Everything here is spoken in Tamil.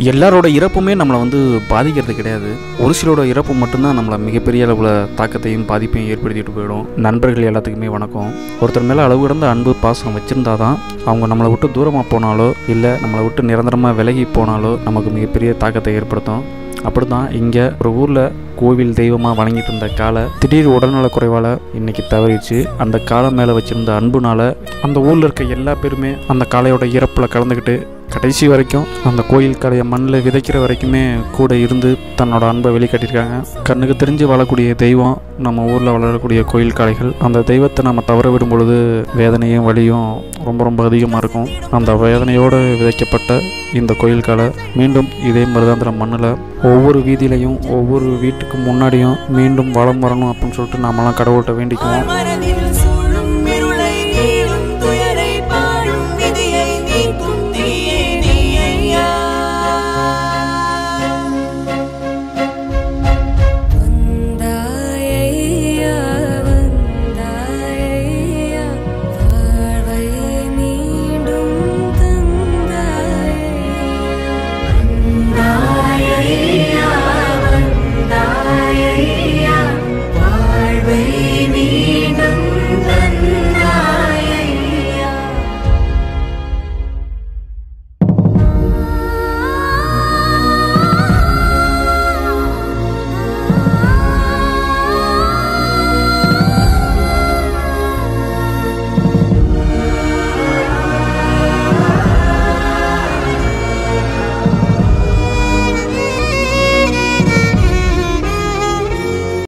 எல்லாரோட இறப்புமே நம்மளை வந்து பாதிக்கிறது கிடையாது. ஒரு சிலரோட இறப்பு மட்டும்தான் நம்மளை மிகப்பெரிய அளவில் தாக்கத்தையும் பாதிப்பையும் ஏற்படுத்திட்டு போயிடும். நண்பர்கள் எல்லாத்துக்குமே வணக்கம். ஒருத்தர் மேலே அளவு கடந்த அன்பு பாசம் வச்சுருந்தா தான் அவங்க நம்மளை விட்டு தூரமாக போனாலோ இல்லை நம்மளை விட்டு நிரந்தரமாக விலகி போனாலோ நமக்கு மிகப்பெரிய தாக்கத்தை ஏற்படுத்தும். அப்படி தான் இங்கே ஒரு ஊரில் கோவில் தெய்வமாக வழங்கிட்டு இருந்த காலை திடீர் உடல்நல குறைவால் இன்றைக்கி தவறிச்சு. அந்த காலை மேலே வச்சுருந்த அன்புனால் அந்த ஊரில் இருக்க எல்லா பேருமே அந்த காளையோட இறப்பில் கலந்துக்கிட்டு கடைசி வரைக்கும் அந்த கோயில் கடையை மண்ணில் விதைக்கிற வரைக்குமே கூட இருந்து தன்னோட அன்பை வெளிக்காட்டியிருக்காங்க. கண்ணுக்கு தெரிஞ்சு வாழக்கூடிய தெய்வம் நம்ம ஊரில் வளரக்கூடிய கோயில் காளைகள். அந்த தெய்வத்தை நம்ம தவற விடும் பொழுது வேதனையும் வலியும் ரொம்ப ரொம்ப அதிகமாக இருக்கும். அந்த வேதனையோடு விதைக்கப்பட்ட இந்த கோயில் காளை மீண்டும் இதே மருதாந்திர மண்ணில் ஒவ்வொரு வீதியிலையும் ஒவ்வொரு வீட்டுக்கு முன்னாடியும் மீண்டும் வளம் வரணும் அப்படின்னு சொல்லிட்டு நாமெல்லாம் கடவுள்கிட்ட வேண்டிக்குவோம்.